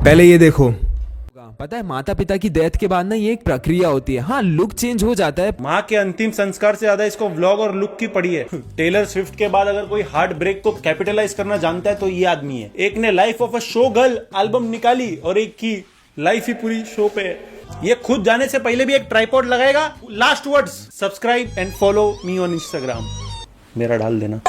पहले ये देखो, पता है माता पिता की डेथ के बाद ना ये एक प्रक्रिया होती है। हाँ, लुक चेंज हो जाता है। माँ के अंतिम संस्कार से ज्यादा इसको व्लॉग और लुक की पड़ी है। टेलर स्विफ्ट के बाद अगर कोई हार्ट ब्रेक को कैपिटलाइज करना जानता है तो ये आदमी है। एक ने life of a show girl album निकाली और एक की लाइफ ही पूरी शो पे है। ये खुद जाने से पहले भी एक ट्राइपॉड लगाएगा। Last words, subscribe and follow me on Instagram. मेरा डाल देना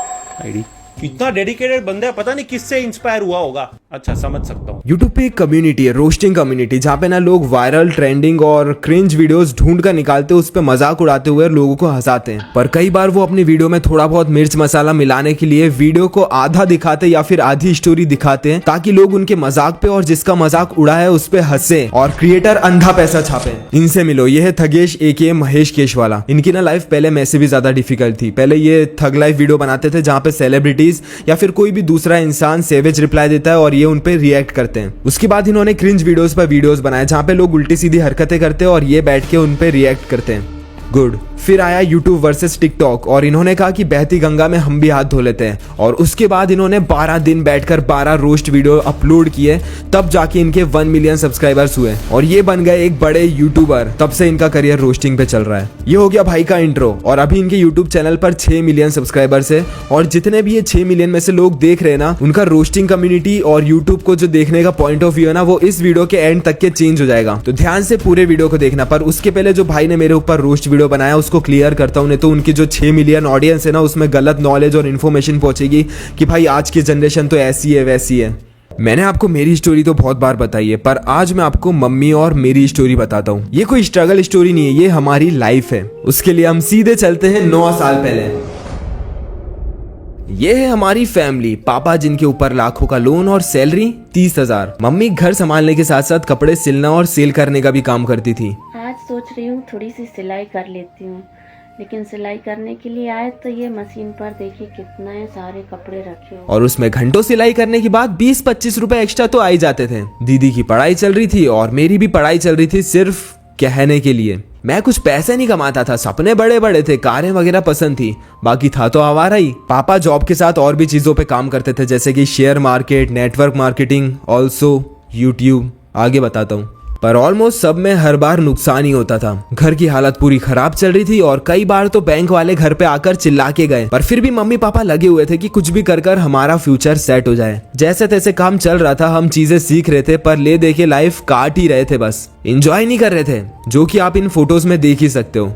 आईडी। इतना डेडिकेटेड बंदा है, पता नहीं किससे इंस्पायर हुआ होगा। अच्छा, समझ सकता हूँ। YouTube पे एक कम्युनिटी है, रोस्टिंग कम्युनिटी, जहाँ पे ना लोग वायरल, ट्रेंडिंग और क्रिंज वीडियोस ढूंढ कर निकालते, उस पे मजाक उड़ाते हुए लोगों को हंसाते हैं। पर कई बार वो अपनी वीडियो में थोड़ा बहुत मिर्च मसाला मिलाने के लिए वीडियो को आधा दिखाते या फिर आधी स्टोरी दिखाते हैं, ताकि लोग उनके मजाक पे और जिसका मजाक उड़ा है उस पे हंसे और क्रिएटर अंधा पैसा छापे। इनसे मिलो, ये है थगेश एके महेश केशवाला। इनकी ना लाइफ पहले में से भी ज्यादा डिफिकल्ट थी। पहले ये थग लाइफ वीडियो बनाते थे जहाँ पे सेलिब्रिटीज या फिर कोई भी दूसरा इंसान सेवेज रिप्लाई देता है और ये उन पे रिएक्ट करते हैं। उसके बाद इन्होंने क्रिंज वीडियोस पर वीडियोस बनाए जहाँ पे लोग उल्टी सीधी हरकतें करते हैं और ये बैठ के उन पे रिएक्ट करते हैं। गुड। फिर आया YouTube वर्सेस टिकटॉक और इन्होंने कहा कि बहती गंगा में हम भी हाथ धो लेते हैं। और उसके बाद इन्होंने 12 दिन बैठकर 12 रोस्ट वीडियो अपलोड किए, तब जाके इनके 1 मिलियन सब्सक्राइबर्स हुए और ये बन गए एक बड़े यूट्यूबर। तब से इनका करियर रोस्टिंग पे चल रहा है। ये हो गया भाई का इंट्रो। और अभी इनके YouTube चैनल पर 6 मिलियन सब्सक्राइबर्स है और जितने भी ये 6 मिलियन में से लोग देख रहे हैं ना, उनका रोस्टिंग कम्युनिटी और यूट्यूब को जो देखने का पॉइंट ऑफ व्यू है ना, वो इस वीडियो के एंड तक के चेंज हो जाएगा। तो ध्यान से पूरे वीडियो को देखना। पर उसके पहले जो भाई ने मेरे ऊपर रोस्ट वीडियो बनाया उसको क्लियर करता हूँ, नहीं तो उनकी जो 6 मिलियन ऑडियंस है ना, उसमें गलत नॉलेज और इन्फॉर्मेशन पहुंचेगी कि भाई आज की जनरेशन तो ऐसी है वैसी है। मैंने आपको मेरी स्टोरी तो बहुत बार बताई है, पर आज मैं आपको मम्मी और मेरी स्टोरी बताता हूँ। ये कोई स्ट्रगल स्टोरी नहीं है, ये हमारी लाइफ है। उसके लिए हम सीधे चलते हैं 9 साल पहले। ये है हमारी फैमिली। पापा जिनके ऊपर लाखों का लोन और सैलरी 30,000। मम्मी घर संभालने के साथ साथ कपड़े सिलना और सेल करने का भी काम करती थी। आज सोच रही हूँ थोड़ी सी सिलाई कर लेती हूँ, लेकिन सिलाई करने के लिए आए तो ये मशीन पर देखिए कितना सारे कपड़े रखे हो। और उसमें घंटों सिलाई करने के बाद 20-25 रुपए एक्स्ट्रा तो आ ही जाते थे। दीदी की पढ़ाई चल रही थी और मेरी भी पढ़ाई चल रही थी, सिर्फ कहने के लिए। मैं कुछ पैसे नहीं कमाता था, सपने बड़े बड़े थे, कारें वगैरह पसंद थी, बाकी था तो आवारा ही। पापा जॉब के साथ और भी चीजों पे काम करते थे, जैसे कि share market, network marketing, also YouTube. आगे बताता हूँ। पर ऑलमोस्ट सब में हर बार नुकसान ही होता था। घर की हालत पूरी खराब चल रही थी और कई बार तो बैंक वाले घर पे आकर चिल्ला के गए, पर फिर भी मम्मी पापा लगे हुए थे कि कुछ भी कर कर हमारा फ्यूचर सेट हो जाए। जैसे तैसे काम चल रहा था, हम चीजें सीख रहे थे, पर ले दे के लाइफ काट ही रहे थे, बस एंजॉय नहीं कर रहे थे, जो कि आप इन फोटोज में देख ही सकते हो।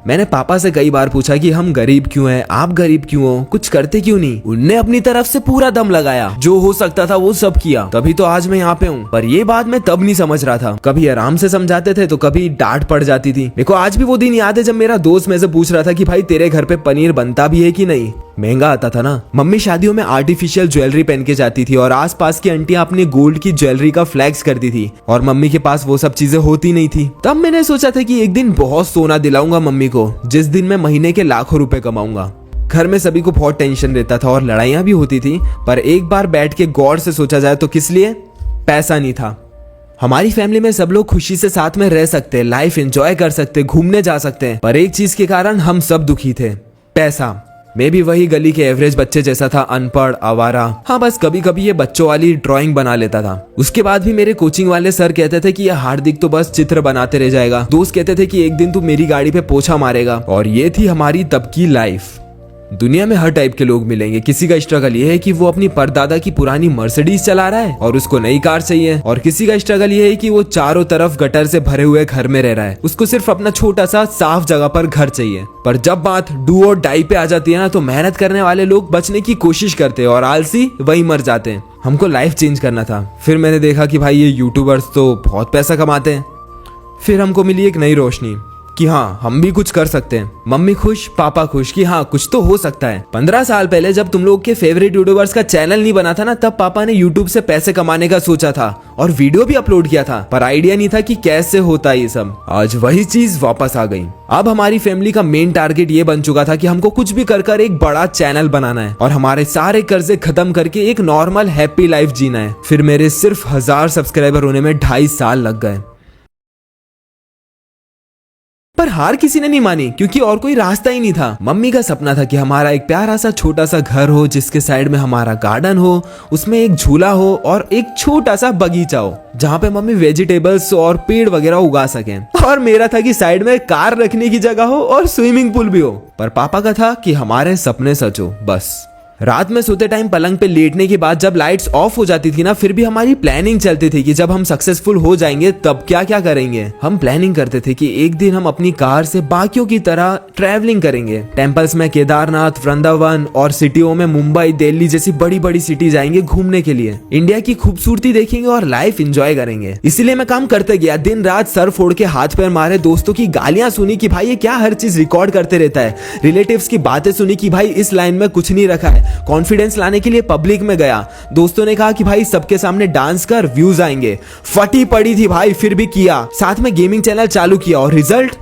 मैंने पापा से कई बार पूछा कि हम गरीब क्यों हैं, आप गरीब क्यों हो, कुछ करते क्यों नहीं। उनने अपनी तरफ से पूरा दम लगाया, जो हो सकता था वो सब किया, तभी तो आज मैं यहाँ पे हूँ। पर ये बात मैं तब नहीं समझ रहा था। कभी आराम से समझाते थे तो कभी डांट पड़ जाती थी। मेरे को आज भी वो दिन याद है जब मेरा दोस्त मेरे से पूछ रहा था कि भाई तेरे घर पे पनीर बनता भी है कि नहीं। महंगा आता था ना। मम्मी शादियों में आर्टिफिशियल ज्वेलरी पहन के जाती थी और आसपास की आंटियां अपनी गोल्ड की ज्वेलरी का फ्लैक्स करती थी और मम्मी के पास वो सब चीजें होती नहीं थी। तब मैंने सोचा था कि एक दिन बहुत सोना दिलाऊंगा मम्मी को, जिस दिन मैं महीने के लाखों रुपए कमाऊंगा। घर में सभी को बहुत टेंशन रहता था और लड़ाइयां भी होती थी, पर एक बार बैठ के गौर से सोचा जाए तो किस लिए? पैसा नहीं था। हमारी फैमिली में सब लोग खुशी से साथ में रह सकते, लाइफ एंजॉय कर सकते, घूमने जा सकते हैं, पर एक चीज के कारण हम सब दुखी थे, पैसा। मैं भी वही गली के एवरेज बच्चे जैसा था, अनपढ़, आवारा। हाँ, बस कभी कभी ये बच्चों वाली ड्राइंग बना लेता था। उसके बाद भी मेरे कोचिंग वाले सर कहते थे कि ये हार्दिक तो बस चित्र बनाते रह जाएगा। दोस्त कहते थे कि एक दिन तू मेरी गाड़ी पे पोछा मारेगा। और ये थी हमारी तब की लाइफ। दुनिया में हर टाइप के लोग मिलेंगे। किसी का स्ट्रगल ये है कि वो अपनी परदादा की पुरानी मर्सिडीज चला रहा है और उसको नई कार चाहिए, और किसी का स्ट्रगल ये है कि वो चारों तरफ गटर से भरे हुए घर में रह रहा है, उसको सिर्फ अपना छोटा सा साफ जगह पर घर चाहिए। पर जब बात डू और डाई पे आ जाती है ना, तो मेहनत करने वाले लोग बचने की कोशिश करते हैं और आलसी वही मर जाते हैं। हमको लाइफ चेंज करना था। फिर मैंने देखा कि भाई ये यूट्यूबर्स तो बहुत पैसा कमाते हैं। फिर हमको मिली एक नई रोशनी कि हाँ, हम भी कुछ कर सकते हैं। मम्मी खुश, पापा खुश कि हाँ कुछ तो हो सकता है। 15 साल पहले जब तुम लोग के फेवरेट यूट्यूबर्स का चैनल नहीं बना था ना, तब पापा ने यूट्यूब से पैसे कमाने का सोचा था और वीडियो भी अपलोड किया था, पर आइडिया नहीं था कि कैसे होता है ये सब। आज वही चीज वापस आ गई। अब हमारी फैमिली का मेन टारगेट ये बन चुका था कि हमको कुछ भी कर कर एक बड़ा चैनल बनाना है और हमारे सारे कर्जे खत्म करके एक नॉर्मल हैप्पी लाइफ जीना है। फिर मेरे सिर्फ 1000 सब्सक्राइबर होने में 2.5 साल लग गए। पर हार किसी ने नहीं मानी क्योंकि और कोई रास्ता ही नहीं था। मम्मी का सपना था कि हमारा एक प्यारा सा छोटा सा घर हो जिसके साइड में हमारा गार्डन हो, उसमें एक झूला हो और एक छोटा सा बगीचा हो जहाँ पे मम्मी वेजिटेबल्स और पेड़ वगैरह उगा सकें। और मेरा था कि साइड में कार रखने की जगह हो और स्विमिंग पूल भी हो। पर पापा का था कि हमारे सपने सच हो बस। रात में सोते टाइम पलंग पे लेटने के बाद जब लाइट्स ऑफ हो जाती थी ना, फिर भी हमारी प्लानिंग चलती थी कि जब हम सक्सेसफुल हो जाएंगे तब क्या क्या करेंगे। हम प्लानिंग करते थे कि एक दिन हम अपनी कार से बाकियों की तरह ट्रैवलिंग करेंगे। टेम्पल्स में केदारनाथ, वृंदावन और सिटियों में मुंबई, दिल्ली जैसी बड़ी बड़ी सिटी जाएंगे घूमने के लिए। इंडिया की खूबसूरती देखेंगे और लाइफ एंजॉय करेंगे। इसीलिए मैं काम करते गया, दिन रात सर फोड़ के हाथ पैर मारे, दोस्तों की गालियां सुनी कि भाई ये क्या हर चीज रिकॉर्ड करते रहता है, रिलेटिव्स की बातें सुनी कि भाई इस लाइन में कुछ नहीं रखा है। कॉन्फिडेंस लाने के लिए पब्लिक में गया, दोस्तों ने कहा कि भाई सबके सामने डांस कर, व्यूज आएंगे। फटी पड़ी थी भाई, फिर भी किया। साथ में गेमिंग चैनल चालू किया और रिजल्ट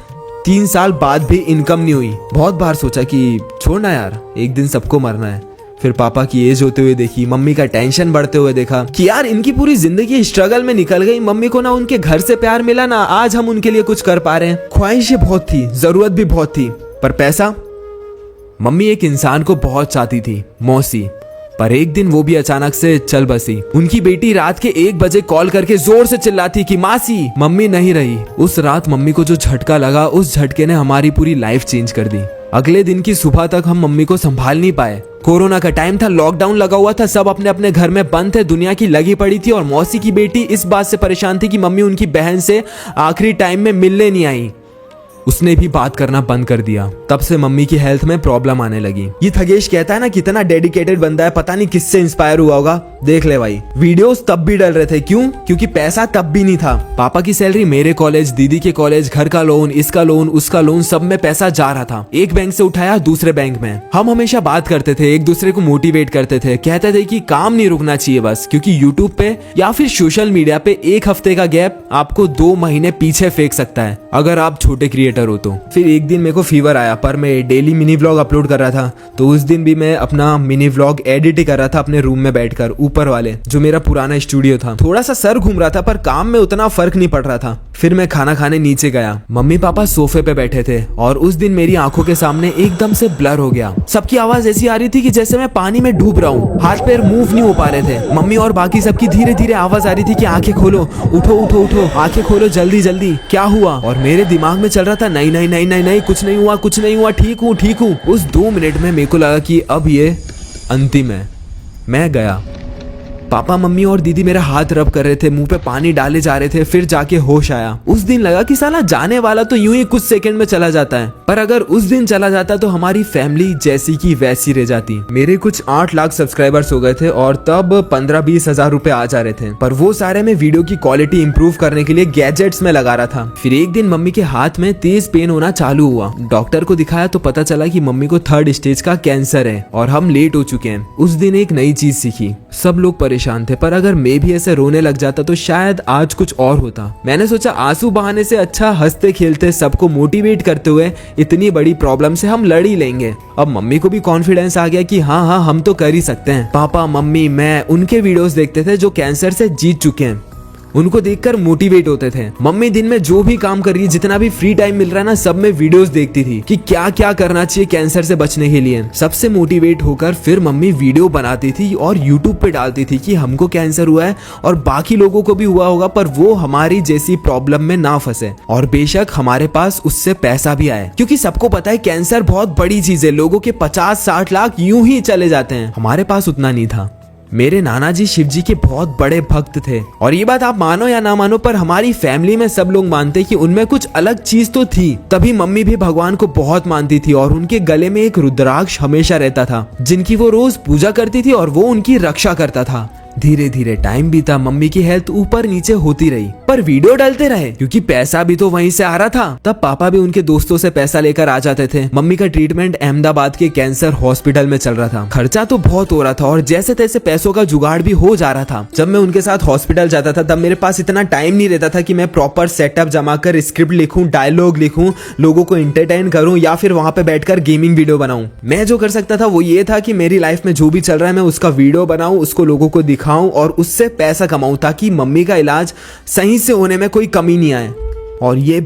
3 साल बाद भी इनकम नहीं हुई। बहुत बार सोचा कि छोड़ना यार, एक दिन सबको मरना है। फिर पापा की एज होते हुए देखी, मम्मी का टेंशन बढ़ते हुए देखा कि यार इनकी पूरी जिंदगी स्ट्रगल में निकल गई। मम्मी को ना उनके घर से प्यार मिला, ना आज हम उनके लिए कुछ कर पा रहे हैं। ख्वाहिशें बहुत थी, जरूरत भी बहुत थी, पर पैसा। मम्मी एक इंसान को बहुत चाहती थी, मौसी, पर एक दिन वो भी अचानक से चल बसी। उनकी बेटी रात के 1 बजे कॉल करके जोर से चिल्लाती कि मासी। मम्मी नहीं रही। उस रात मम्मी को जो झटका लगा, उस झटके ने हमारी पूरी लाइफ चेंज कर दी। अगले दिन की सुबह तक हम मम्मी को संभाल नहीं पाए। कोरोना का टाइम था, लॉकडाउन लगा हुआ था, सब अपने अपने घर में बंद थे, दुनिया की लगी पड़ी थी। और मौसी की बेटी इस बात से परेशान थी कि मम्मी उनकी बहन से आखिरी टाइम में मिलने नहीं आई। उसने भी बात करना बंद कर दिया। तब से मम्मी की हेल्थ में प्रॉब्लम आने लगी। ये थगेश कहता है ना कितना डेडिकेटेड बंदा है, पता नहीं किससे इंस्पायर हुआ होगा। देख ले भाई, वीडियोस तब भी डल रहे थे, क्यों? क्योंकि पैसा तब भी नहीं था। पापा की सैलरी, मेरे कॉलेज, दीदी के कॉलेज, घर का लोन, इसका लोन, उसका लोन, सब में पैसा जा रहा था। एक बैंक से उठाया दूसरे बैंक में। हम हमेशा बात करते थे, एक दूसरे को मोटिवेट करते थे, कहते थे कि काम नहीं रुकना चाहिए बस, क्योंकि यूट्यूब पे या फिर सोशल मीडिया पे 1 हफ्ते का गैप आपको 2 महीने पीछे फेंक सकता है अगर आप छोटे क्रिएटर हो तो। फिर एक दिन मेरे को फीवर आया, पर मैं डेली मिनी व्लॉग अपलोड कर रहा था, तो उस दिन भी मैं अपना मिनी व्लॉग एडिट कर रहा था अपने रूम में बैठकर, ऊपर वाले जो मेरा पुराना स्टूडियो था। थोड़ा सा सर घूम रहा था पर काम में उतना फर्क नहीं पड़ रहा था। फिर मैं खाना खाने नीचे गया, मम्मी पापा सोफे पे बैठे थे और उस दिन मेरी आंखों के सामने एकदम से ब्लर हो गया। सबकी आवाज ऐसी आ रही थी कि जैसे मैं पानी में डूब रहा हूँ, हाथ पैर मूव नहीं हो पा रहे थे। मम्मी और बाकी सबकी धीरे धीरे आवाज आ रही थी कि आंखें खोलो, उठो उठो उठो, आंखें खोलो जल्दी जल्दी। क्या हुआ? और मेरे दिमाग में चल रहा था नहीं नहीं नहीं नहीं नहीं, कुछ नहीं हुआ, कुछ नहीं हुआ, ठीक हूँ ठीक हूँ। उस 2 मिनट में मेरे को लगा कि अब ये अंतिम है। मैं गया। पापा, मम्मी और दीदी मेरा हाथ रब कर रहे थे, मुंह पे पानी डाले जा रहे थे, फिर जाके होश आया। उस दिन लगा कि साला जाने वाला तो यूं ही कुछ सेकंड में चला जाता है, पर अगर उस दिन चला जाता तो हमारी फैमिली जैसी की वैसी रह जाती। मेरे कुछ 8 लाख सब्सक्राइबर्स हो गए थे और तब 15-20 हजार रुपए आ जा रहे थे, पर वो सारे मैं वीडियो की क्वालिटी इंप्रूव करने के लिए गैजेट्स में लगा रहा था। फिर एक दिन मम्मी के हाथ में तेज पेन होना चालू हुआ। डॉक्टर को दिखाया तो पता चला कि मम्मी को 3rd स्टेज का कैंसर है और हम लेट हो चुके हैं। उस दिन एक नई चीज सीखी, सब लोग परेशान थे, पर अगर मैं भी ऐसे रोने लग जाता तो शायद आज कुछ और होता। मैंने सोचा आंसू बहाने से अच्छा हंसते खेलते सबको मोटिवेट करते हुए इतनी बड़ी प्रॉब्लम से हम लड़ ही लेंगे। अब मम्मी को भी कॉन्फिडेंस आ गया कि हाँ हाँ हम तो कर ही सकते हैं। पापा, मम्मी, मैं उनके वीडियोस देखते थे जो कैंसर से जीत चुके हैं, उनको देखकर मोटिवेट होते थे। मम्मी दिन में जो भी काम कर रही है, जितना भी फ्री टाइम मिल रहा है ना, सब में वीडियोस देखती थी कि क्या क्या करना चाहिए कैंसर से बचने के लिए। सबसे मोटिवेट होकर फिर मम्मी वीडियो बनाती थी और यूट्यूब पे डालती थी कि हमको कैंसर हुआ है और बाकी लोगों को भी हुआ होगा, पर वो हमारी जैसी प्रॉब्लम में ना फंसे और बेशक हमारे पास उससे पैसा भी आए, क्योंकि सबको पता है कैंसर बहुत बड़ी चीज है। लोगों के 50-60 लाख यूं ही चले जाते हैं, हमारे पास उतना नहीं था। मेरे नाना जी शिव जी के बहुत बड़े भक्त थे और ये बात आप मानो या ना मानो, पर हमारी फैमिली में सब लोग मानते कि उनमें कुछ अलग चीज तो थी। तभी मम्मी भी भगवान को बहुत मानती थी और उनके गले में एक रुद्राक्ष हमेशा रहता था, जिनकी वो रोज पूजा करती थी और वो उनकी रक्षा करता था। धीरे धीरे टाइम बीता, मम्मी की हेल्थ ऊपर नीचे होती रही, पर वीडियो डालते रहे क्योंकि पैसा भी तो वहीं से आ रहा था। तब पापा भी उनके दोस्तों से पैसा लेकर आ जाते थे। मम्मी का ट्रीटमेंट अहमदाबाद के कैंसर हॉस्पिटल में चल रहा था। खर्चा तो बहुत हो रहा था और जैसे तैसे पैसों का जुगाड़ भी हो जा रहा था। जब मैं उनके साथ हॉस्पिटल जाता था तब मेरे पास इतना टाइम नहीं रहता था कि मैं प्रॉपर सेटअप जमा कर स्क्रिप्ट लिखूं, डायलॉग लिखूं, लोगों को एंटरटेन करूं या फिर वहां पे बैठकर गेमिंग वीडियो बनाऊं। मैं जो कर सकता था वो ये था कि मेरी लाइफ में जो भी चल रहा है मैं उसका वीडियो बनाऊं, उसको लोगों को दिखाऊं और उससे पैसा कमाऊं, ताकि मम्मी का इलाज सही से होने में कोई कमी नहीं आए। और ये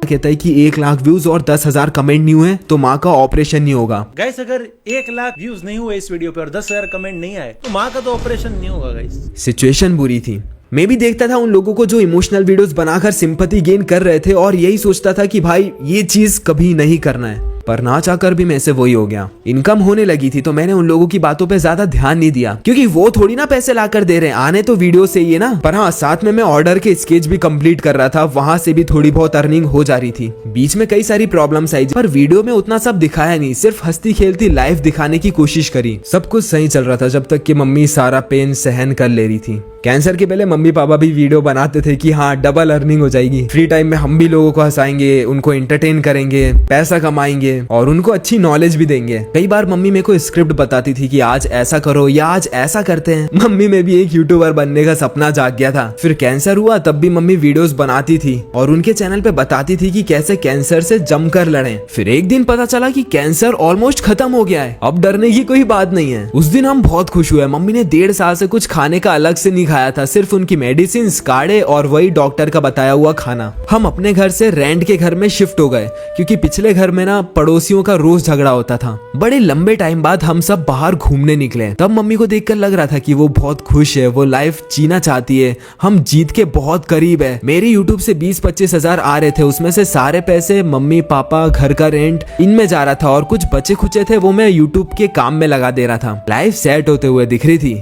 कहता है कि 1 लाख व्यूज और 10,000 कमेंट नहीं हुए तो माँ का ऑपरेशन नहीं होगा। गाइस अगर 1 लाख व्यूज नहीं हुए इस वीडियो पे और 10,000 कमेंट नहीं आए तो माँ का तो ऑपरेशन नहीं होगा गाइस। सिचुएशन बुरी थी। मैं भी देखता था उन लोगों को जो इमोशनल वीडियोस बनाकर सिंपैथी गेन कर रहे थे और यही सोचता था कि भाई ये चीज कभी नहीं करना है, पर ना चाहकर भी मैं से वही हो गया। इनकम होने लगी थी तो मैंने उन लोगों की बातों पे ज्यादा ध्यान नहीं दिया क्योंकि वो थोड़ी ना पैसे लाकर दे रहे हैं, आने तो वीडियो से ही है ना। पर हाँ, साथ में मैं ऑर्डर के स्केच भी कंप्लीट कर रहा था, वहां से भी थोड़ी बहुत अर्निंग हो जा रही थी। बीच में कई सारी प्रॉब्लम्स आई पर वीडियो में उतना सब दिखाया नहीं, सिर्फ हंसती खेलती लाइफ दिखाने की कोशिश करी। सब कुछ सही चल रहा था जब तक कि मम्मी सारा पेन सहन कर ले रही थी। कैंसर के पहले मम्मी पापा भी वीडियो बनाते थे कि हाँ डबल अर्निंग हो जाएगी, फ्री टाइम में हम भी लोगों को हंसाएंगे, उनको एंटरटेन करेंगे, पैसा कमाएंगे और उनको अच्छी नॉलेज भी देंगे। कई बार मम्मी मेरे को स्क्रिप्ट बताती थी कि आज ऐसा करो या आज ऐसा करते हैं। मम्मी में भी एक यूट्यूबर बनने का सपना जाग गया था। फिर कैंसर हुआ तब भी मम्मी वीडियोस बनाती थी और उनके चैनल पे बताती थी कि कैसे कैंसर से जमकर लड़ें। फिर एक दिन पता चला कि कैंसर ऑलमोस्ट खत्म हो गया है, अब डरने की कोई बात नहीं है। उस दिन हम बहुत खुश हुए। मम्मी ने 1.5 साल से कुछ खाने का अलग से नहीं खाया था, सिर्फ उनकी मेडिसिन, काढ़े और वही डॉक्टर का बताया हुआ खाना। हम अपने घर से रेंट के घर में शिफ्ट हो गए क्योंकि पिछले घर में ना पड़ोसियों का रोज झगड़ा होता था। बड़े लंबे टाइम बाद हम सब बाहर घूमने निकले। तब मम्मी को देखकर लग रहा था कि वो बहुत खुश है, वो लाइफ जीना चाहती है। हम जीत के बहुत करीब है। मेरे यूट्यूब से 20-25 हजार आ रहे थे, उसमें से सारे पैसे मम्मी पापा घर का रेंट इनमें जा रहा था और कुछ बचे खुचे थे वो मैं यूट्यूब के काम में लगा दे रहा था। लाइफ सेट होते हुए दिख रही थी।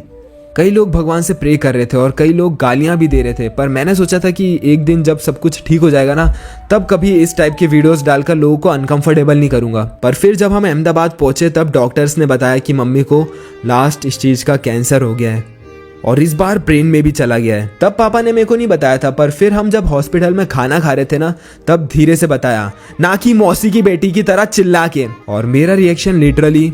कई लोग भगवान से प्रे कर रहे थे और कई लोग गालियां भी दे रहे थे, पर मैंने सोचा था कि एक दिन जब सब कुछ ठीक हो जाएगा ना तब कभी इस टाइप के वीडियोस डालकर लोगों को अनकंफर्टेबल नहीं करूंगा। पर फिर जब हम अहमदाबाद पहुंचे तब डॉक्टर्स ने बताया कि मम्मी को लास्ट स्टेज का कैंसर हो गया है और इस बार ब्रेन में भी चला गया है। तब पापा ने मेरे को नहीं बताया था, पर फिर हम जब हॉस्पिटल में खाना खा रहे थे ना तब धीरे से बताया, ना कि मौसी की बेटी की तरह चिल्ला के। और मेरा रिएक्शन लिटरली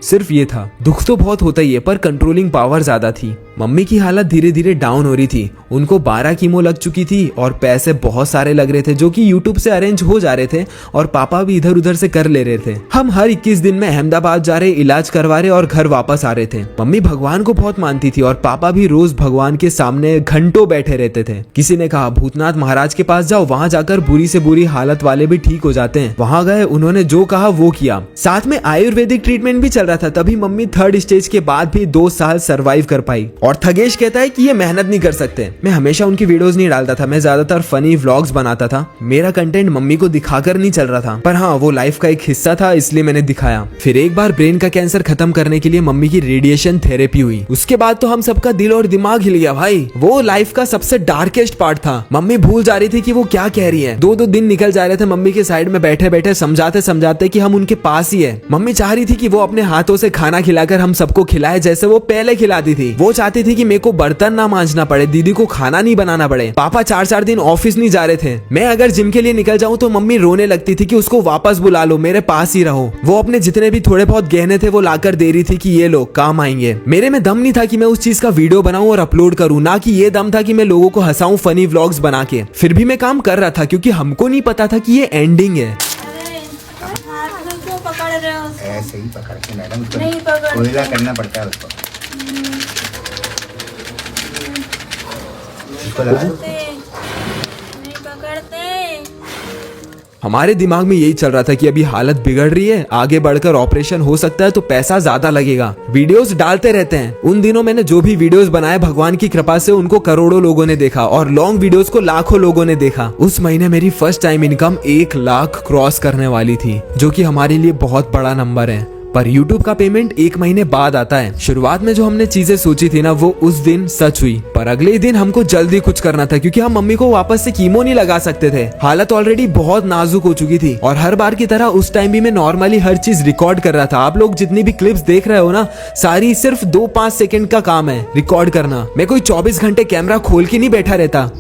सिर्फ ये था। दुख तो बहुत होता ही है पर कंट्रोलिंग पावर ज्यादा थी। मम्मी की हालत धीरे धीरे डाउन हो रही थी। उनको 12 कीमो लग चुकी थी और पैसे बहुत सारे लग रहे थे जो कि यूट्यूब से अरेंज हो जा रहे थे और पापा भी इधर उधर से कर ले रहे थे। हम हर 21 दिन में अहमदाबाद जा रहे, इलाज करवा रहे और घर वापस आ रहे थे। मम्मी भगवान को बहुत मानती थी और पापा भी रोज भगवान के सामने घंटों बैठे रहते थे। किसी ने कहा भूतनाथ महाराज के पास जाओ, वहाँ जाकर बुरी से बुरी हालत वाले भी ठीक हो जाते हैं। वहाँ गए, उन्होंने जो कहा वो किया। साथ में आयुर्वेदिक ट्रीटमेंट भी चल रहा था। तभी मम्मी 3rd स्टेज के बाद भी 2 साल सर्वाइव कर पाई। और थगेश कहता है कि ये मेहनत नहीं कर सकते। मैं हमेशा उनकी वीडियोस नहीं डालता था, मैं ज्यादातर फनी व्लॉग्स बनाता था। मेरा कंटेंट मम्मी को दिखाकर नहीं चल रहा था, पर हाँ वो लाइफ का एक हिस्सा था इसलिए मैंने दिखाया। फिर एक बार ब्रेन का कैंसर खत्म करने के लिए मम्मी की रेडिएशन थेरेपी हुई। उसके बाद तो हम सबका दिल और दिमाग हिल गया भाई। वो लाइफ का सबसे डार्केस्ट पार्ट था। मम्मी भूल जा रही थी कि वो क्या कह रही है। 2-2 दिन निकल जा रहे थे मम्मी के साइड में बैठे बैठे समझाते समझाते कि हम उनके पास ही है। मम्मी चाह रही थी कि वो अपने हाथों से खाना खिलाकर हम सबको खिलाए जैसे वो पहले खिलाती थी। वो चाहती थी कि मेरे को बर्तन ना मांजना पड़े, दीदी को खाना नहीं बनाना पड़े। पापा 4-4 दिन ऑफिस नहीं जा रहे थे। मैं अगर जिम के लिए निकल जाऊं तो मम्मी रोने लगती थी कि उसको वापस बुला लो, मेरे पास ही रहो। वो अपने जितने भी थोड़े बहुत गहने थे वो लाकर दे रही थी कि ये लो काम आएंगे। मेरे में दम नहीं था कि मैं उस चीज का वीडियो बनाऊं और अपलोड करूं, ना कि ये दम था कि मैं लोगों को हंसाऊं फनी व्लॉग्स बना के। फिर भी मैं काम कर रहा था क्योंकि हमको नहीं पता था कि ये एंडिंग है। ऐसे ही पकड़ के मैडम, कोयला करना पड़ता है उसको। हमारे दिमाग में यही चल रहा था कि अभी हालत बिगड़ रही है, आगे बढ़कर ऑपरेशन हो सकता है तो पैसा ज्यादा लगेगा। वीडियोस डालते रहते हैं। उन दिनों मैंने जो भी वीडियोस बनाए भगवान की कृपा से उनको करोड़ों लोगों ने देखा और लॉन्ग वीडियोस को लाखों लोगों ने देखा। उस महीने मेरी first time income 1 lakh cross करने वाली थी, जो कि हमारे लिए बहुत बड़ा नंबर है। पर YouTube का पेमेंट 1 महीने बाद आता है। शुरुआत में जो हमने चीजें सोची थी ना वो उस दिन सच हुई, पर अगले दिन हमको जल्दी कुछ करना था क्योंकि हम मम्मी को वापस से कीमो नहीं लगा सकते थे। हालत ऑलरेडी बहुत नाजुक हो चुकी थी और हर बार की तरह उस टाइम भी मैं नॉर्मली हर चीज रिकॉर्ड कर रहा था। आप लोग जितनी भी क्लिप्स देख रहे हो ना, सारी सिर्फ 2-5 सेकंड का काम है रिकॉर्ड करना। मैं कोई 24 घंटे कैमरा खोल के नहीं बैठा रहता।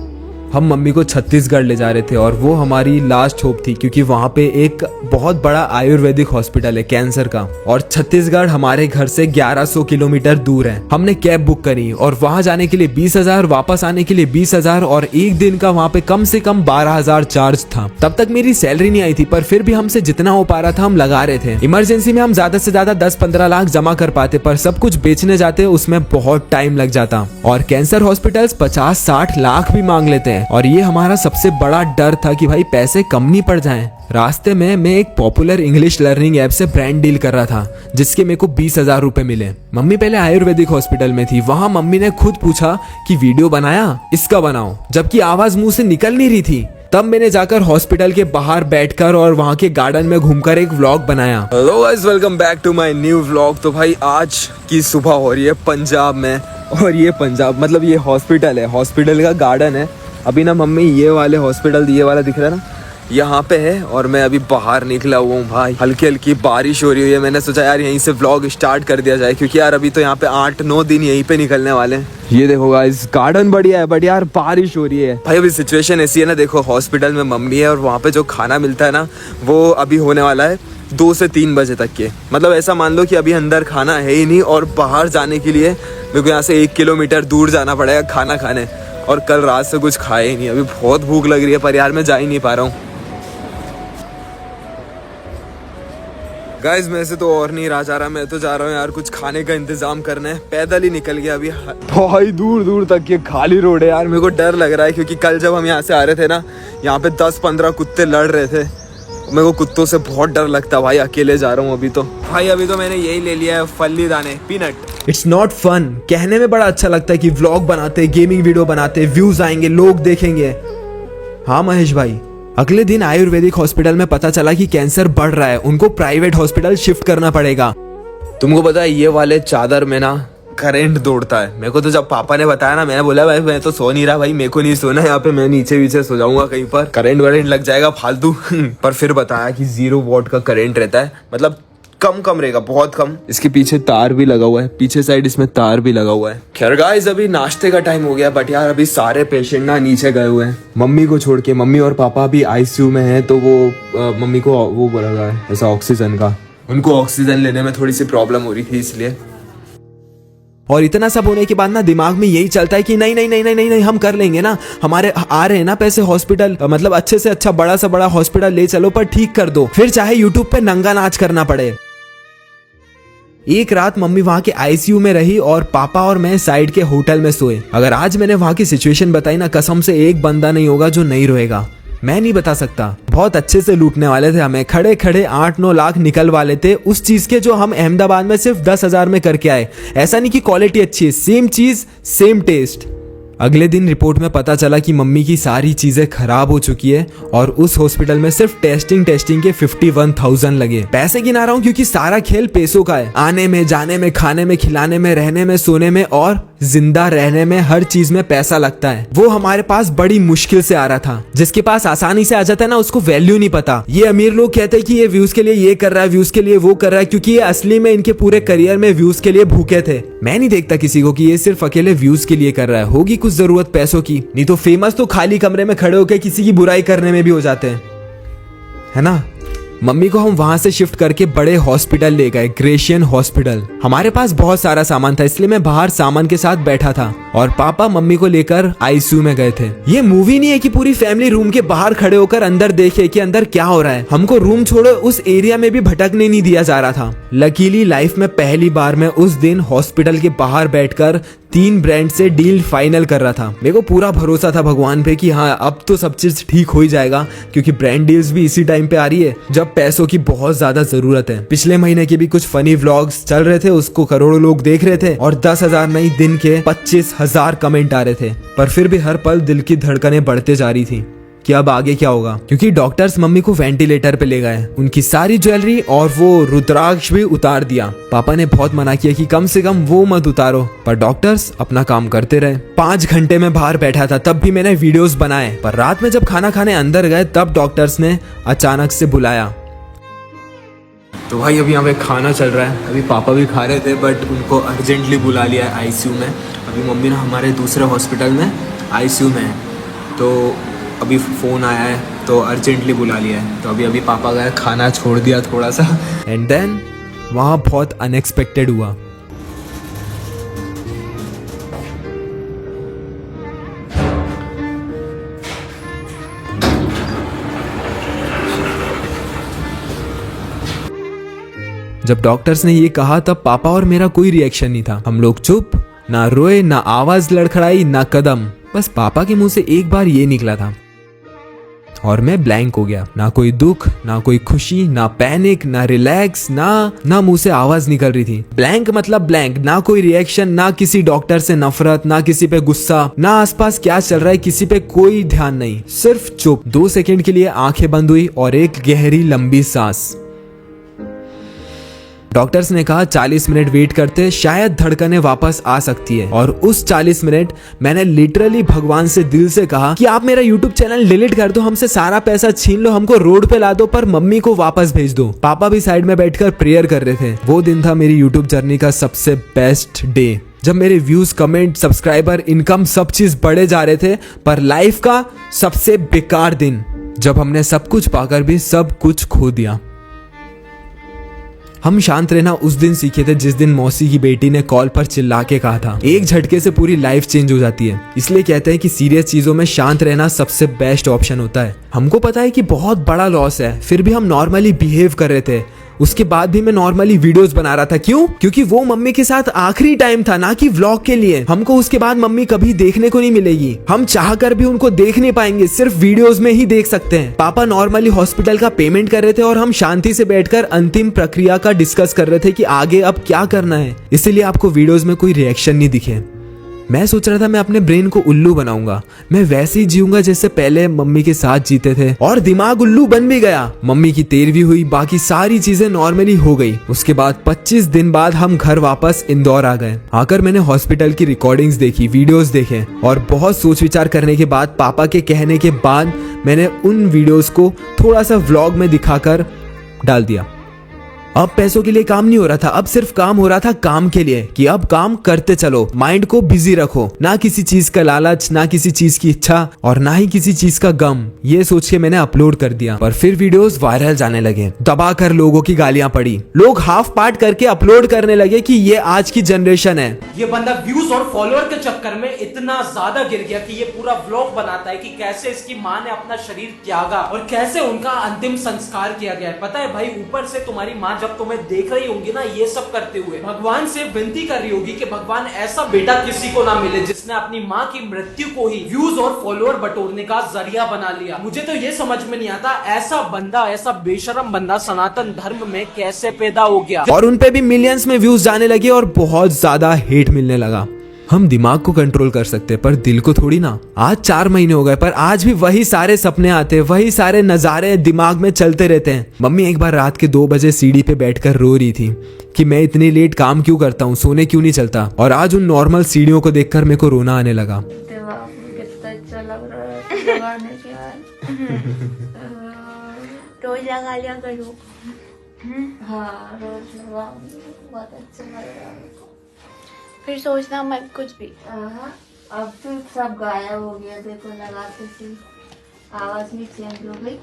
हम मम्मी को छत्तीसगढ़ ले जा रहे थे और वो हमारी लास्ट होप थी क्योंकि वहाँ पे एक बहुत बड़ा आयुर्वेदिक हॉस्पिटल है कैंसर का और छत्तीसगढ़ हमारे घर से 1100 किलोमीटर दूर है। हमने कैब बुक करी और वहाँ जाने के लिए 20,000, वापस आने के लिए 20,000 और एक दिन का वहाँ पे कम से कम 12,000 चार्ज था। तब तक मेरी सैलरी नहीं आई थी पर फिर भी हमसे जितना हो पा रहा था हम लगा रहे थे। इमरजेंसी में हम ज्यादा से ज्यादा 10-15 लाख जमा कर पाते, पर सब कुछ बेचने जाते उसमें बहुत टाइम लग जाता और कैंसर हॉस्पिटल्स 50-60 लाख भी मांग लेते हैं। है और ये हमारा सबसे बड़ा डर था कि भाई पैसे कम नहीं पड़ जाएं। रास्ते में मैं एक पॉपुलर इंग्लिश लर्निंग ऐप से ब्रांड डील कर रहा था जिसके मेरे को 20,000 रुपए मिले। मम्मी पहले आयुर्वेदिक हॉस्पिटल में थी, वहां मम्मी ने खुद पूछा कि वीडियो बनाया, इसका बनाओ, जबकि आवाज मुंह से निकल नहीं रही थी। तब मैंने जाकर हॉस्पिटल के बाहर बैठकर और वहां के गार्डन में घूमकर एक व्लॉग बनाया। Hello guys, welcome back to my new vlog. तो भाई आज की सुबह हो रही है पंजाब में, और ये पंजाब मतलब ये हॉस्पिटल है, हॉस्पिटल का गार्डन है। अभी ना मम्मी ये वाले हॉस्पिटल, ये वाला दिख रहा है ना, यहाँ पे है और मैं अभी बाहर निकला हुआ हूँ। भाई हल्की हल्की बारिश हो रही है। मैंने सोचा यार यहीं से व्लॉग स्टार्ट कर दिया जाए, क्योंकि यार अभी तो यहाँ पे 8-9 दिन यहीं पे निकलने वाले हैं। ये देखो गाइस, गार्डन बढ़िया है बट यार बारिश हो रही है। भाई अभी सिचुएशन ऐसी है ना, देखो हॉस्पिटल में मम्मी है और वहाँ पे जो खाना मिलता है ना वो अभी होने वाला है 2 से 3 बजे तक के। मतलब ऐसा मान लो कि अभी अंदर खाना है ही नहीं और बाहर जाने के लिए मेरे को यहाँ से 1 किलोमीटर दूर जाना पड़ेगा खाना खाने, और कल रात से कुछ खाया ही नहीं। अभी बहुत भूख लग रही है पर यार मैं जा ही नहीं पा रहा हूँ। गाइस मैं से तो और नहीं रहा जा रहा, मैं तो जा रहा हूँ यार कुछ खाने का इंतजाम करने। पैदल ही निकल गया अभी, भाई दूर दूर तक ये खाली रोड है यार। मेरे को डर लग रहा है क्योंकि कल जब हम यहाँ से आ रहे थे ना, यहाँ पे 10-15 कुत्ते लड़ रहे थे। मेरे को कुत्तों से बहुत डर लगता भाई, अकेले जा रहा हूँ अभी तो। भाई अभी तो मैंने यही ले लिया है, फल्ली दाने, पीनट। इट्स नॉट फन, कहने में बड़ा अच्छा लगता है कि व्लॉग बनाते, गेमिंग वीडियो बनाते, व्यूज आएंगे, लोग देखेंगे। हाँ महेश भाई, अगले दिन आयुर्वेदिक हॉस्पिटल में पता चला कि कैंसर बढ़ रहा है, उनको प्राइवेट हॉस्पिटल शिफ्ट करना पड़ेगा। तुमको पता है ये वाले चादर में ना करंट दौड़ता है। मेरे को तो जब पापा ने बताया ना, मैंने बोला भाई मैं तो सो नहीं रहा भाई, मेरे को नहीं सोना यहाँ पे, मैं नीचे सो जाऊंगा कहीं पर, करंट वरेंट लग जाएगा फालतू। पर फिर बताया कि 0 वॉट का करंट रहता है, मतलब कम रहेगा, बहुत कम। इसके पीछे तार भी लगा हुआ है, पीछे साइड इसमें तार भी लगा हुआ है। खैर गाइस अभी नाश्ते का टाइम हो गया, बट यार अभी सारे पेशेंट ना नीचे गए हुए हैं मम्मी को छोड़ के। मम्मी और पापा अभी आईसीयू में है, तो वो मम्मी को वो बोला गया है ऐसा ऑक्सीजन का, उनको ऑक्सीजन लेने में थोड़ी सी प्रॉब्लम हो रही थी इसलिए। और इतना सब होने के बाद ना दिमाग में यही चलता है कि नहीं हम कर लेंगे ना, हमारे आ रहे हैं ना पैसे हॉस्पिटल, मतलब अच्छे से अच्छा बड़ा सा बड़ा हॉस्पिटल ले चलो, पर ठीक कर दो, फिर चाहे यूट्यूब पे नंगा नाच करना पड़े। एक रात मम्मी वहां के आईसीयू में रही और पापा और मैं साइड के होटल में सोए। अगर आज मैंने वहां की सिचुएशन बताई ना, कसम से एक बंदा नहीं होगा जो नहीं रोएगा। मैं नहीं बता सकता, बहुत अच्छे से लूटने वाले थे हमें, खड़े 8-9 लाख निकल वाले थे उस चीज के जो हम अहमदाबाद में सिर्फ 10,000 में करके आए। ऐसा नहीं कि क्वालिटी अच्छी है, सेम चीज सेम टेस्ट। अगले दिन रिपोर्ट में पता चला कि मम्मी की सारी चीजें खराब हो चुकी है और उस हॉस्पिटल में सिर्फ टेस्टिंग के 51,000 लगे। पैसे गिना रहा हूँ क्योंकि सारा खेल पैसों का है, आने में, जाने में, खाने में, खिलाने में, रहने में, सोने में और जिंदा रहने में, हर चीज में पैसा लगता है। वो हमारे पास बड़ी मुश्किल से आ रहा था। जिसके पास आसानी से आ जाता है ना, उसको वैल्यू नहीं पता। ये अमीर लोग कहते हैं कि ये व्यूज के लिए ये कर रहा है, व्यूज के लिए वो कर रहा है, क्योंकि ये असली में इनके पूरे करियर में व्यूज के लिए भूखे थे। मैं नहीं देखता किसी को कि ये सिर्फ अकेले व्यूज के लिए कर रहा है, होगी कुछ जरूरत पैसों की, नहीं तो फेमस तो खाली कमरे में खड़े होकर किसी की बुराई करने में भी हो जाते हैं, है ना। मम्मी को हम वहां से शिफ्ट करके बड़े हॉस्पिटल ले गए, ग्रेशियन हॉस्पिटल। हमारे पास बहुत सारा सामान था इसलिए मैं बाहर सामान के साथ बैठा था और पापा मम्मी को लेकर आईसीयू में गए थे। ये मूवी नहीं है कि पूरी फैमिली रूम के बाहर खड़े होकर अंदर देखे कि अंदर क्या हो रहा है। हमको रूम छोड़ो उस एरिया में भी भटकने नहीं दिया जा रहा था। लकीली लाइफ में पहली बार मैं उस दिन हॉस्पिटल के बाहर बैठकर 3 ब्रांड से डील फाइनल कर रहा था। मेरे को पूरा भरोसा था भगवान पे कि हाँ अब तो सब चीज ठीक हो ही जाएगा, क्योंकि ब्रांड डील्स भी इसी टाइम पे आ रही है जब पैसों की बहुत ज्यादा जरूरत है। पिछले महीने के भी कुछ फनी व्लॉग्स चल रहे थे, उसको करोड़ों लोग देख रहे थे और 10,000 नहीं, दिन के 25,000 कमेंट आ रहे थे। पर फिर भी हर पल दिल की धड़कनें बढ़ते जा रही थी कि अब आगे क्या होगा, क्योंकि डॉक्टर्स मम्मी को वेंटिलेटर पे ले गए। उनकी सारी ज्वेलरी और वो रुद्राक्ष भी उतार दिया। पापा ने बहुत मना किया कि कम से कम वो मत उतारो, पर डॉक्टर्स अपना काम करते रहे। 5 घंटे में बाहर बैठा था, तब भी मैंने वीडियोस बनाए। पर रात में जब खाना खाने अंदर गए तब डॉक्टर्स ने अचानक से बुलाया। तो भाई अभी यहाँ पे खाना चल रहा है, अभी पापा भी खा रहे थे बट उनको अर्जेंटली बुला लिया है आईसीयू में। अभी मम्मी ना हमारे दूसरे हॉस्पिटल में आईसीयू में है, तो अभी फ़ोन आया है तो अर्जेंटली बुला लिया है। तो अभी पापा गए, खाना छोड़ दिया थोड़ा सा, एंड देन वहाँ बहुत अनएक्सपेक्टेड हुआ। जब डॉक्टर्स ने ये कहा तब पापा और मेरा कोई रिएक्शन नहीं था। हम लोग चुप, ना रोए, ना आवाज लड़खड़ाई, ना कदम, बस पापा के मुंह से एक बार ये निकला था और मैं ब्लैंक हो गया। ना कोई दुख, ना कोई खुशी, ना पैनिक, ना रिलैक्स, ना मुंह से आवाज निकल रही थी। ब्लैंक मतलब ब्लैंक, ना कोई रिएक्शन, ना किसी डॉक्टर से नफरत, ना किसी पे गुस्सा, ना आसपास क्या चल रहा है किसी पे कोई ध्यान नहीं, सिर्फ चुप। 2 सेकंड के लिए आंखें बंद हुई और एक गहरी लंबी सांस। डॉक्टर्स ने कहा 40 मिनट वेट करते, शायद धड़कनें वापस आ सकती है। और उस 40 मिनट मैंने लिटरली भगवान से दिल से कहा कि आप मेरा यूट्यूब चैनल डिलीट कर दो, हमसे सारा पैसा छीन लो, हमको रोड पे ला दो, पर मम्मी को वापस भेज दो। पापा भी साइड में बैठकर प्रेयर कर रहे थे। वो दिन था मेरी यूट्यूब जर्नी का सबसे बेस्ट डे, जब मेरे व्यूज, कमेंट, सब्सक्राइबर, इनकम सब चीज बढ़े जा रहे थे। पर लाइफ का सबसे बेकार दिन, जब हमने सब कुछ पाकर भी सब कुछ खो दिया। हम शांत रहना उस दिन सीखे थे जिस दिन मौसी की बेटी ने कॉल पर चिल्ला के कहा था, एक झटके से पूरी लाइफ चेंज हो जाती है। इसलिए कहते हैं कि सीरियस चीजों में शांत रहना सबसे बेस्ट ऑप्शन होता है। हमको पता है कि बहुत बड़ा लॉस है, फिर भी हम नॉर्मली बिहेव कर रहे थे। उसके बाद भी मैं नॉर्मली वीडियोस बना रहा था। क्यों? क्योंकि वो मम्मी के साथ आखिरी टाइम था, ना कि व्लॉग के लिए। हमको उसके बाद मम्मी कभी देखने को नहीं मिलेगी, हम चाह कर भी उनको देख नहीं पाएंगे, सिर्फ वीडियोस में ही देख सकते हैं। पापा नॉर्मली हॉस्पिटल का पेमेंट कर रहे थे और हम शांति से बैठकर अंतिम प्रक्रिया का डिस्कस कर रहे थे कि आगे अब क्या करना है। इसीलिए आपको वीडियोस में कोई रिएक्शन नहीं दिखे। मैं सोच रहा था मैं अपने ब्रेन को उल्लू बनाऊंगा, मैं वैसे ही जीऊंगा जैसे पहले मम्मी के साथ जीते थे। और दिमाग उल्लू बन भी गया। मम्मी की 13वीं हुई, बाकी सारी चीजें नॉर्मली हो गई। उसके बाद 25 दिन बाद हम घर वापस इंदौर आ गए। आकर मैंने हॉस्पिटल की रिकॉर्डिंग्स देखी, वीडियोस देखे और बहुत सोच विचार करने के बाद, पापा के कहने के बाद, मैंने उन वीडियोस को थोड़ा सा व्लॉग में दिखाकर डाल दिया। अब पैसों के लिए काम नहीं हो रहा था, अब सिर्फ काम हो रहा था काम के लिए, कि अब काम करते चलो, माइंड को बिजी रखो, ना किसी चीज का लालच, ना किसी चीज की इच्छा और ना ही किसी चीज का गम। ये सोच के मैंने अपलोड कर दिया। पर फिर वीडियोस वायरल जाने लगे, दबा कर लोगों की गालियां पड़ी। लोग हाफ पार्ट करके अपलोड करने लगे कि ये आज की जनरेशन है। ये बंदा व्यूज और फॉलोअर के चक्कर में इतना ज्यादा गिर गया कि ये पूरा व्लॉग बनाता है कि कैसे इसकी माँ ने अपना शरीर त्यागा और कैसे उनका अंतिम संस्कार किया गया है। पता है भाई, ऊपर से तुम्हारी माँ जब तुम्हें देख रही होंगी ना ये सब करते हुए, भगवान से विनती कर रही होगी कि भगवान ऐसा बेटा किसी को ना मिले जिसने अपनी माँ की मृत्यु को ही व्यूज और फॉलोअर बटोरने का जरिया बना लिया। मुझे तो ये समझ में नहीं आता ऐसा बंदा, ऐसा बेशरम बंदा सनातन धर्म में कैसे पैदा हो गया। और उनपे भी मिलियंस में व्यूज जाने लगे और बहुत ज्यादा हेट मिलने लगा। हम दिमाग को कंट्रोल कर सकते हैं पर दिल को थोड़ी ना। आज 4 महीने हो गए पर आज भी वही सारे सपने आते, वही सारे नजारे दिमाग में चलते रहते हैं। मम्मी एक बार रात के 2 बजे सीढ़ी पे बैठकर रो रही थी कि मैं इतनी लेट काम क्यों करता हूँ, सोने क्यों नहीं चलता। और आज उन नॉर्मल सीढ़ियों को देखकर मेरे को रोना आने लगा। कितना अच्छा लग रहा है लगाने के बाद। रोज लगा लिया करो। हाँ रोज लगाऊंगी, बहुत अच्छा लग रहा है। फिर सोचना मैं कुछ भी। अब तो सब गायब हो गया, देखो लगाते थी आवाज भी चेंज हो गई।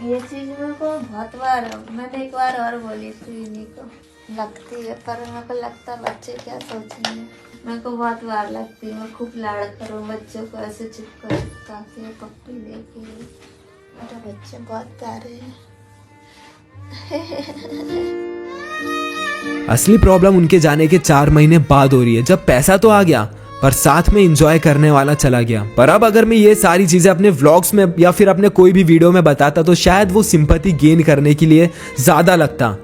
ये चीज मेरे को बहुत बार, मैंने एक बार और बोली थी इन्हीं को लगती है, पर मेरे को लगता बच्चे क्या सोचेंगे। मेरे को बहुत बार लगती है, मैं खूब लाड़ करूँ बच्चों को, ऐसे चिपकर ताकि पप्पी लेके। मेरे बच्चे बहुत प्यारे हैं। असली प्रॉब्लम उनके जाने के 4 महीने बाद हो रही है, जब पैसा तो आ गया पर साथ में एंजॉय करने वाला चला गया। पर अब अगर मैं ये सारी चीजें अपने व्लॉग्स में या फिर अपने कोई भी वीडियो में बताता तो शायद वो सिंपैथी गेन करने के लिए ज्यादा लगता।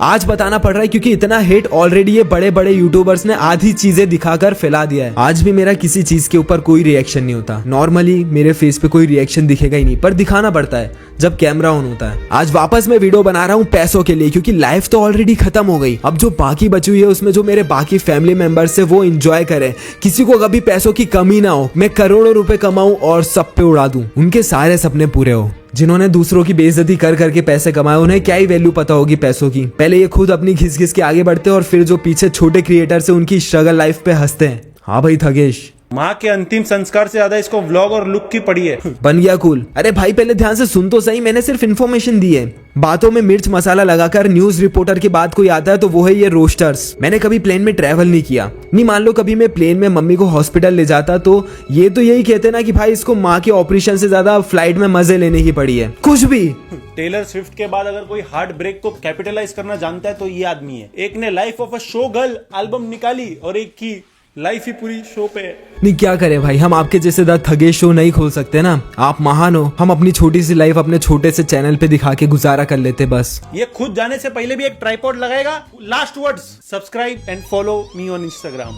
आज बताना पड़ रहा है क्योंकि इतना हेट ऑलरेडी ये बड़े बड़े यूट्यूबर्स ने आधी चीजें दिखाकर फैला दिया है। आज भी मेरा किसी चीज के ऊपर कोई रिएक्शन नहीं होता। नॉर्मली मेरे फेस पे कोई रिएक्शन दिखेगा ही नहीं, पर दिखाना पड़ता है जब कैमरा ऑन होता है। आज वापस मैं वीडियो बना रहा हूँ पैसों के लिए, क्योंकि लाइफ तो ऑलरेडी खत्म हो गई। अब जो बाकी बची हुई है उसमें जो मेरे बाकी फैमिली मेंबर्स है वो एंजॉय करें, किसी को कभी पैसों की कमी ना हो, मैं करोड़ों रुपए कमाऊं और सब पे उड़ा दूं, उनके सारे सपने पूरे हो। जिन्होंने दूसरों की बेइज्जती कर करके पैसे कमाए उन्हें क्या ही वैल्यू पता होगी पैसों की। पहले ये खुद अपनी घिस घिस के आगे बढ़ते हैं और फिर जो पीछे छोटे क्रिएटर्स है उनकी स्ट्रगल लाइफ पे हंसते हैं। हाँ भाई थगेश, माँ के अंतिम संस्कार से ज्यादा इसको व्लॉग और लुक की पड़ी है। बन गया कूल। अरे भाई पहले ध्यान से सुन तो सही, मैंने सिर्फ इन्फॉर्मेशन दी है। बातों में मिर्च मसाला लगाकर न्यूज रिपोर्टर की बात कोई आता है तो वो है ये रोस्टर्स। मैंने कभी प्लेन में ट्रैवल नहीं किया। नहीं मान लो कभी मैं प्लेन में मम्मी को हॉस्पिटल ले जाता तो ये तो यही कहते ना कि भाई इसको माँ के ऑपरेशन से ज्यादा फ्लाइट में मजे लेने की पड़ी है। कुछ भी। टेलर स्विफ्ट के बाद अगर कोई हार्ट ब्रेक को कैपिटलाइज करना जानता है तो ये आदमी है। एक ने life of a show girl album निकाली और एक की लाइफ ही पूरी शो पे है। नहीं क्या करें भाई, हम आपके जैसे थगे शो नहीं खोल सकते ना। आप महान हो, हम अपनी छोटी सी लाइफ अपने छोटे से चैनल पे दिखा के गुजारा कर लेते बस। ये खुद जाने से पहले भी एक ट्राइपॉड लगाएगा। Last words, subscribe and follow me on Instagram.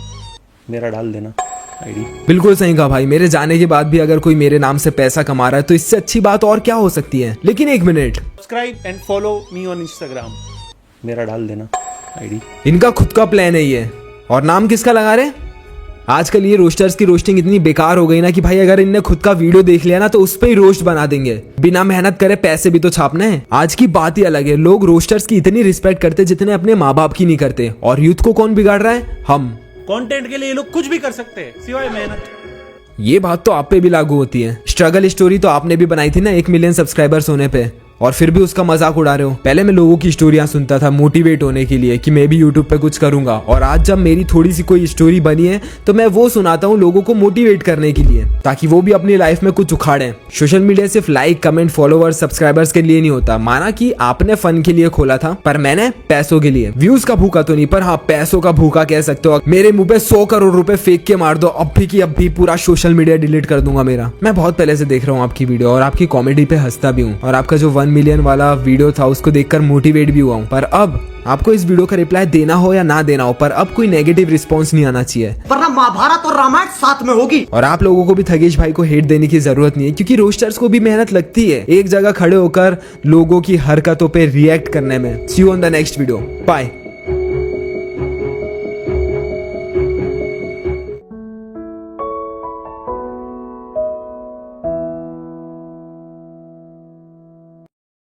मेरा डाल देना आईडी। बिल्कुल सही कहा भाई, मेरे जाने के बाद भी अगर कोई मेरे नाम से पैसा कमा रहा है तो इससे अच्छी बात और क्या हो सकती है। लेकिन एक minute, subscribe and follow me on Instagram. मेरा डाल देना आईडी। इनका खुद का प्लान है ये, और नाम किसका लगा रहे? आजकल ये रोस्टर्स की रोस्टिंग इतनी बेकार हो गई ना कि भाई अगर इनने खुद का वीडियो देख लिया ना तो उस पे ही रोस्ट बना देंगे। बिना मेहनत करे पैसे भी तो छापना है। आज की बात ही अलग है, लोग रोस्टर्स की इतनी रिस्पेक्ट करते जितने अपने माँ बाप की नहीं करते। और यूथ को कौन बिगाड़ रहा है? हम। कंटेंट के लिए ये लोग कुछ भी कर सकते हैं सिवाय मेहनत। ये बात तो आप पे भी लागू होती है। स्ट्रगल स्टोरी तो आपने भी बनाई थी ना 1 मिलियन सब्सक्राइबर्स होने पे, और फिर भी उसका मजाक उड़ा रहे हो। पहले मैं लोगों की स्टोरियां सुनता था मोटिवेट होने के लिए कि मैं भी यूट्यूब पे कुछ करूंगा, और आज जब मेरी थोड़ी सी कोई स्टोरी बनी है तो मैं वो सुनाता हूँ लोगों को मोटिवेट करने के लिए, ताकि वो भी अपनी लाइफ में कुछ उखाड़ें। सोशल मीडिया सिर्फ लाइक, कमेंट, फॉलोअर्स, सब्सक्राइबर्स के लिए नहीं होता। माना कि आपने फन के लिए खोला था, पर मैंने पैसों के लिए। व्यूज का भूखा तो नहीं, पर हाँ पैसों का भूखा कह सकते हो। मेरे मुंह पे 100 करोड़ रुपए फेंक के मार दो अब भी की अब भी, पूरा सोशल मीडिया डिलीट कर दूंगा मेरा। मैं बहुत पहले से देख रहा हूँ आपकी वीडियो और आपकी कॉमेडी पे हंसता भी हूँ, और आपका जो 1 मिलियन वाला वीडियो था उसको देखकर मोटिवेट भी हुआ हूं। पर अब आपको इस वीडियो का रिप्लाई देना हो या ना देना हो, पर अब कोई नेगेटिव रिस्पांस नहीं आना चाहिए, वरना महाभारत और रामायण साथ में होगी। और आप लोगों को भी थगेश भाई को हेट देने की जरूरत नहीं है, क्योंकि रोस्टर्स को भी मेहनत लगती है एक जगह खड़े होकर लोगों की हरकतों पे रिएक्ट करने में। See you on the next video, bye.